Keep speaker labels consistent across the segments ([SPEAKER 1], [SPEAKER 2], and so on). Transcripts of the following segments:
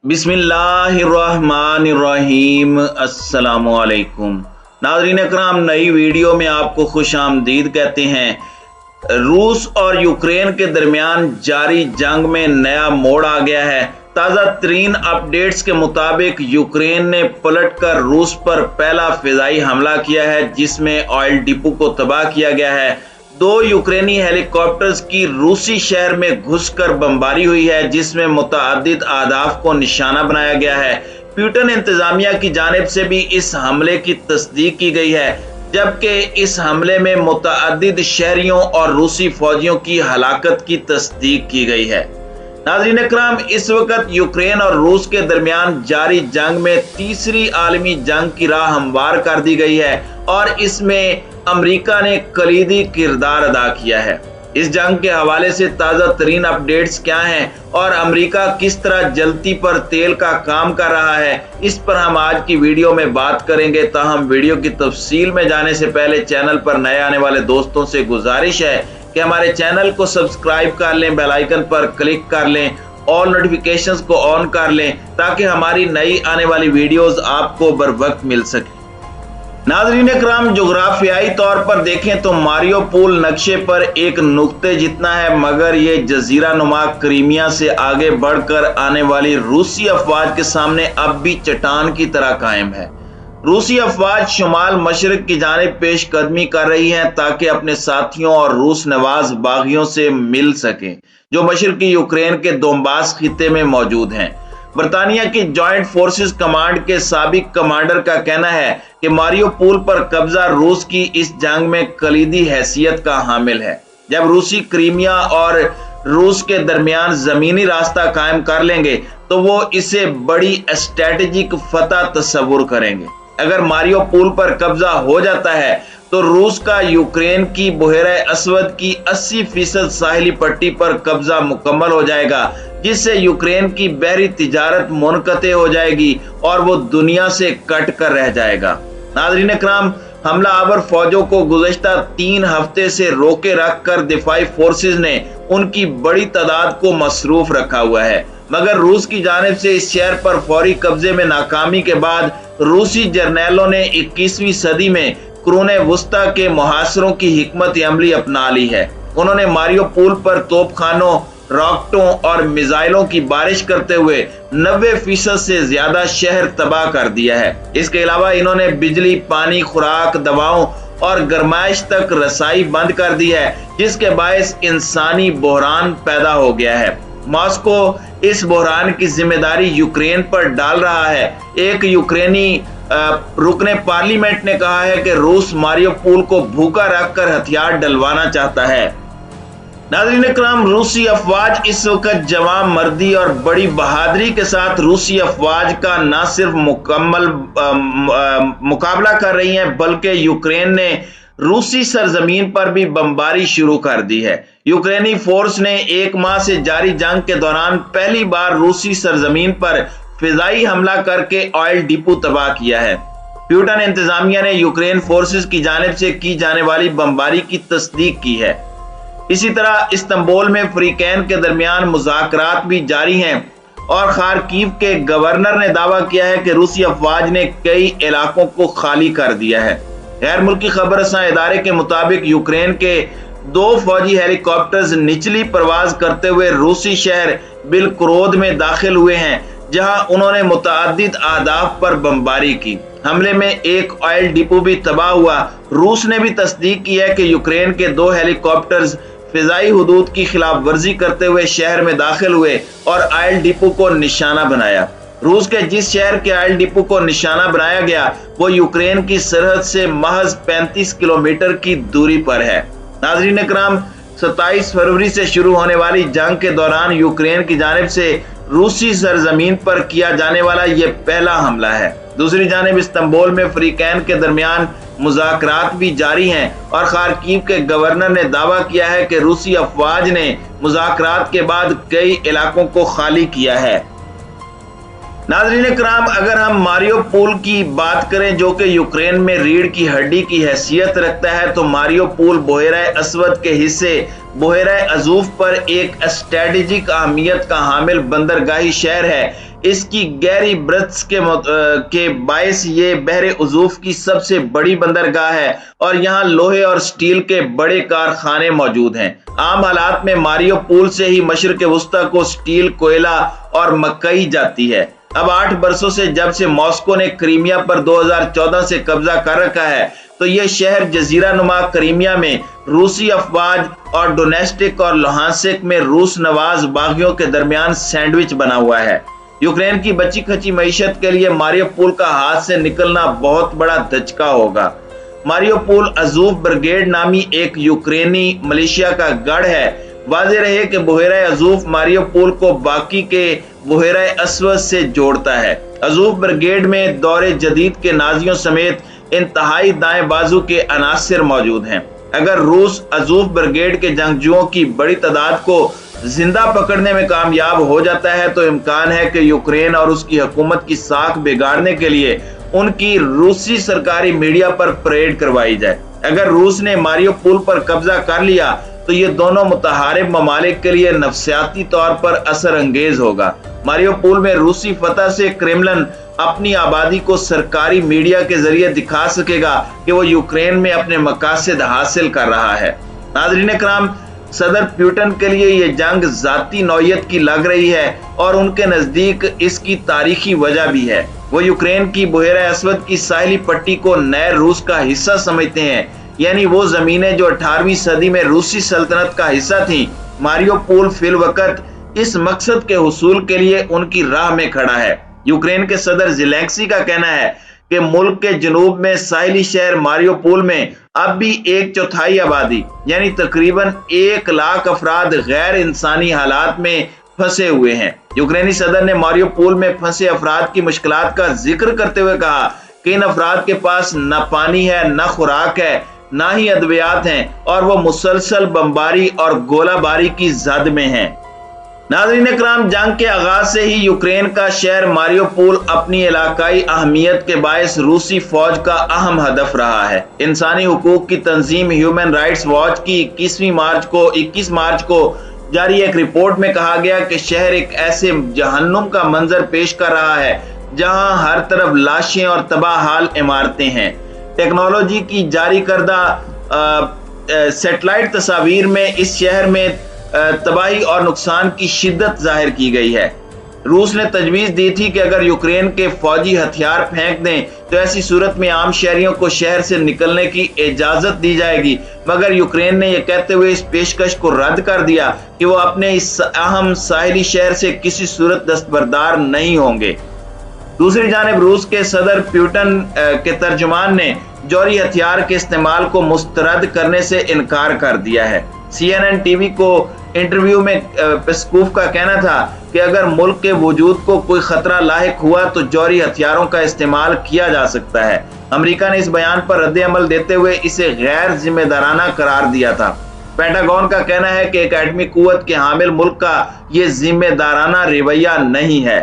[SPEAKER 1] बिस्मिल्लाहिर्रहमानिर्रहीम। अस्सलामुअलैकुम नाज़रीन अकराम, नई वीडियो में आपको खुश आमदीद कहते हैं। रूस और यूक्रेन के दरमियान जारी जंग में नया मोड़ आ गया है। ताज़ा तरीन अपडेट्स के मुताबिक यूक्रेन ने पलटकर रूस पर पहला फिजाई हमला किया है, जिसमें ऑयल डिपो को तबाह किया गया है। 2 यूक्रेनी हेलीकॉप्टर्स की रूसी शहर में घुसकर बमबारी हुई है, जिसमें मुतअद्दिद अहदाफ को निशाना बनाया गया है। प्यूटन इंतजामिया की जानिब से भी इस हमले की तस्दीक की गई है, जबकि इस हमले में मुतअद्दिद शहरियों और रूसी फौजियों की हलाकत की तस्दीक की गई है। नाज़रीन अकराम, इस वक्त यूक्रेन और रूस के दरमियान जारी जंग में तीसरी आलमी जंग की राह हमवार कर दी गई है और इसमें अमेरिका ने कलीदी किरदार अदा किया है। इस जंग के हवाले से ताज़ा तरीन अपडेट्स क्या हैं और अमेरिका किस तरह जलती पर तेल का काम कर रहा है, इस पर हम आज की वीडियो में बात करेंगे। ताहम वीडियो की तफसील में जाने से पहले चैनल पर नए आने वाले दोस्तों से गुजारिश है कि हमारे चैनल को सब्सक्राइब कर लें, बेल आइकन पर क्लिक कर लें, ऑल नोटिफिकेशंस को ऑन कर लें, ताकि हमारी नई आने वाली वीडियोस आपको बर वक्त मिल सके। नाज़रीन इकराम, जोग्राफियाई तौर पर देखें तो मारियोपोल नक्शे पर एक नुक्ते जितना है, मगर ये जजीरा नुमा क्रीमिया से आगे बढ़कर आने वाली रूसी अफवाज के सामने अब भी चट्टान की तरह कायम है। रूसी अफवाज शुमाल मशरक की जानिब पेश कदमी कर रही हैं ताकि अपने साथियों और रूस नवाज बागियों से मिल सकें, जो मशरकी यूक्रेन के दोनबास खिते में मौजूद हैं। बरतानिया की जॉइंट फोर्सेस कमांड के साबिक कमांडर का कहना है कि मारियोपोल पर कब्जा रूस की इस जंग में कलीदी हैसियत का हामिल है। जब रूसी क्रीमिया और रूस के दरमियान जमीनी रास्ता कायम कर लेंगे तो वो इसे बड़ी स्ट्रेटेजिक फतह तस्वुर करेंगे। अगर मारियोपोल पर कब्जा हो जाता है तो रूस का यूक्रेन की बहर अस्वद की 80% साहिली पट्टी पर कब्जा मुकम्मल हो जाएगा, जिससे यूक्रेन की बहरी तिजारत मुनक़ते हो जाएगी और वो दुनिया से कट कर रह जाएगा। नाज़रीन इकराम, हमला आवर फौजों को गुज़श्ता 3 हफ्ते से रोके रखकर दिफाई फोर्सेस ने उनकी बड़ी तादाद को मसरूफ रखा हुआ है, मगर रूस की जानिब से इस शहर पर फौरी कब्जे में नाकामी के बाद रूसी जर्नैलों ने 21वीं सदी में कुरूने वुस्ता के मुहासरों की हिकमत अमली अपना ली है। उन्होंने मारियोपोल पर तोपखानों, रॉकेटों और मिसाइलों की बारिश करते हुए 90% से ज्यादा शहर तबाह कर दिया है। इसके अलावा इन्होंने बिजली, पानी, खुराक, दवाओं और गरमाइश तक रसाई बंद कर दी है, जिसके बायस इंसानी बहरान पैदा हो गया है। मॉस्को इस बहरान की जिम्मेदारी यूक्रेन पर डाल रहा है। एक यूक्रेनी रुकने पार्लियामेंट ने कहा है कि रूस मारियोपोल को भूखा रखकर हथियार डलवाना चाहता है। नाज़रीन इकराम, रूसी अफवाज इस वक्त जवान मर्दी और बड़ी बहादुरी के साथ रूसी अफवाज का न सिर्फ मुकाबला कर रही हैं, बल्कि यूक्रेन ने रूसी सरजमीन पर भी बमबारी शुरू कर दी है। यूक्रेनी फोर्स ने 1 माह से जारी जंग के दौरान पहली बार रूसी सरजमीन पर फिजाई हमला करके ऑयल डिपो तबाह किया है। प्यूटन इंतजामिया ने यूक्रेन फोर्सेस की जानिब से की जाने वाली बमबारी की तस्दीक की है। इसी तरह इस्तांबुल में फ्रीकैन के दरमियान मुज़ाकरात भी जारी हैं और खार्किव के गवर्नर ने दावा किया है कि रूसी अफवाज ने कई इलाकों को खाली कर दिया है। गैर मुल्की खबर रसां इदारे के मुताबिक यूक्रेन के 2 फौजी हेलीकॉप्टर्स निचली परवाज करते हुए रूसी शहर बिलक्रोद में दाखिल हुए हैं, जहां उन्होंने मुतअद्दिद अहदाफ पर बमबारी की। हमले में एक ऑयल डिपो भी तबाह हुआ। रूस ने भी तस्दीक की है कि यूक्रेन के 2 हेलीकॉप्टर्स फिजाई हुदूद की खिलाफ वर्जी करते हुए शहर में दाखिल हुए और ऑयल डिपो को निशाना बनाया। रूस के जिस शहर के ऑयल डिपो को निशाना बनाया गया वो यूक्रेन की सरहद से महज 35 किलोमीटर की दूरी पर है। नाज़रीन इकराम, 27 फरवरी से शुरू होने वाली जंग के दौरान यूक्रेन की जानिब से रूसी सरजमीन पर किया जाने वाला ये पहला हमला है। दूसरी जानिब इस्तांबुल में फ्रीकैन के दरमियान मुज़ाकरात भी जारी हैं और खार्किव के गवर्नर ने दावा किया है कि रूसी अफवाज ने मुज़ाकरात के बाद कई इलाकों को खाली किया है। नाज़रीन इकराम, अगर हम मारियोपोल की बात करें, जो कि यूक्रेन में रीढ़ की हड्डी की हैसियत रखता है, तो मारियोपोल बहर अस्वद के हिस्से बहर अजूफ पर एक स्ट्रेटेजिक अहमियत का हामिल बंदरगाही शहर है। اس کی گہری برتس کے باعث یہ بحر عزوف کی سب سے بڑی بندرگاہ ہے اور یہاں لوہے اور سٹیل کے بڑے کارخانے موجود ہیں۔ عام حالات میں ماریو پول سے ہی مشرق وسطیٰ کو سٹیل، کوئلہ اور مکئی جاتی ہے۔ اب 8 برسوں سے جب سے ماسکو نے کریمیا پر 2014 سے قبضہ کر رکھا ہے تو یہ شہر جزیرہ نما کریمیا میں روسی افواج اور ڈونیسٹک اور لوہانسک میں روس نواز باغیوں کے درمیان سینڈوچ بنا ہوا ہے۔ یوکرین کی بچی کھچی معیشت کے لیے ماریو پول کا ہاتھ سے نکلنا بہت بڑا دھچکا ہوگا۔ ماریو پول ازوف برگیڈ نامی ایک یوکرینی ملیشیا کا گڑھ ہے۔ واضح رہے کہ بحیرہ ازوف ماریو پول کو باقی کے بحیرہ اسود سے جوڑتا ہے۔ ازوف برگیڈ میں دور جدید کے نازیوں سمیت انتہائی دائیں بازو کے عناصر موجود ہیں۔ اگر روس ازوف برگیڈ کے جنگجوؤں کی بڑی تعداد کو زندہ پکڑنے میں کامیاب ہو جاتا ہے تو امکان ہے کہ یوکرین اور اس کی حکومت کی ساکھ بگاڑنے کے لیے ان کی روسی سرکاری میڈیا پر پریڈ کروائی جائے۔ اگر روس نے ماریو پول پر قبضہ کر لیا تو یہ دونوں متحارب ممالک کے لیے نفسیاتی طور پر اثر انگیز ہوگا۔ ماریو پول میں روسی فتح سے کرملن اپنی آبادی کو سرکاری میڈیا کے ذریعے دکھا سکے گا کہ وہ یوکرین میں اپنے مقاصد حاصل کر رہا ہے۔ ناظرین کرام، صدر پیوٹن کے لیے یہ جنگ ذاتی نوعیت کی لگ رہی ہے اور ان کے نزدیک اس کی تاریخی وجہ بھی ہے۔ وہ یوکرین کی بحیرہ اسود کی ساحلی پٹی کو نئے روس کا حصہ سمجھتے ہیں، یعنی وہ زمینیں جو 18ویں صدی میں روسی سلطنت کا حصہ تھیں۔ ماریو پول فی الوقت اس مقصد کے حصول کے لیے ان کی راہ میں کھڑا ہے۔ یوکرین کے صدر زیلینسکی کا کہنا ہے کہ ملک کے جنوب میں ساحلی شہر ماریو پول میں اب بھی 1/4 آبادی یعنی تقریباً 1 لاکھ افراد غیر انسانی حالات میں پھنسے ہوئے ہیں۔ یوکرینی صدر نے ماریو پول میں پھنسے افراد کی مشکلات کا ذکر کرتے ہوئے کہا کہ ان افراد کے پاس نہ پانی ہے، نہ خوراک ہے، نہ ہی ادویات ہیں اور وہ مسلسل بمباری اور گولہ باری کی زد میں ہیں۔ ناظرین اکرام، جنگ کے آغاز سے ہی یوکرین کا شہر ماریو پول اپنی علاقائی اہمیت کے باعث روسی فوج کا اہم ہدف رہا ہے۔ انسانی حقوق کی تنظیم ہیومن رائٹس واچ کی 21 مارچ کو جاری ایک رپورٹ میں کہا گیا کہ شہر ایک ایسے جہنم کا منظر پیش کر رہا ہے جہاں ہر طرف لاشیں اور تباہ حال عمارتیں ہیں۔ ٹیکنالوجی کی جاری کردہ سیٹلائٹ تصاویر میں اس شہر میں تباہی اور نقصان کی شدت ظاہر کی گئی ہے۔ روس نے تجویز دی تھی کہ اگر یوکرین کے فوجی ہتھیار پھینک دیں تو ایسی صورت میں عام شہریوں کو شہر سے نکلنے کی اجازت دی جائے گی، مگر یوکرین نے یہ کہتے ہوئے اس پیشکش کو رد کر دیا کہ وہ اپنے اس اہم ساحلی شہر سے کسی صورت دستبردار نہیں ہوں گے۔ دوسری جانب روس کے صدر پیوٹن کے ترجمان نے جوہری ہتھیار کے استعمال کو مسترد کرنے سے انکار کر دیا ہے۔ CNN ٹی وی کو انٹرویو میں پیسکوف کا کہنا تھا کہ اگر ملک کے وجود کو کوئی خطرہ لاحق ہوا تو جوہری ہتھیاروں کا استعمال کیا جا سکتا ہے۔ امریکہ نے اس بیان پر رد عمل دیتے ہوئے اسے غیر ذمہ دارانہ قرار دیا تھا۔ پینٹاگون کا کہنا ہے کہ ایک ایٹمی قوت کے حامل ملک کا یہ ذمہ دارانہ رویہ نہیں ہے۔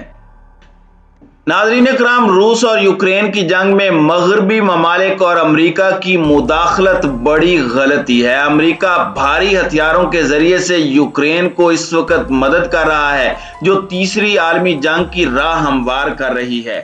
[SPEAKER 1] ناظرین اکرام، روس اور یوکرین کی جنگ میں مغربی ممالک اور امریکہ کی مداخلت بڑی غلطی ہے۔ امریکہ بھاری ہتھیاروں کے ذریعے سے یوکرین کو اس وقت مدد کر رہا ہے جو تیسری عالمی جنگ کی راہ ہموار کر رہی ہے۔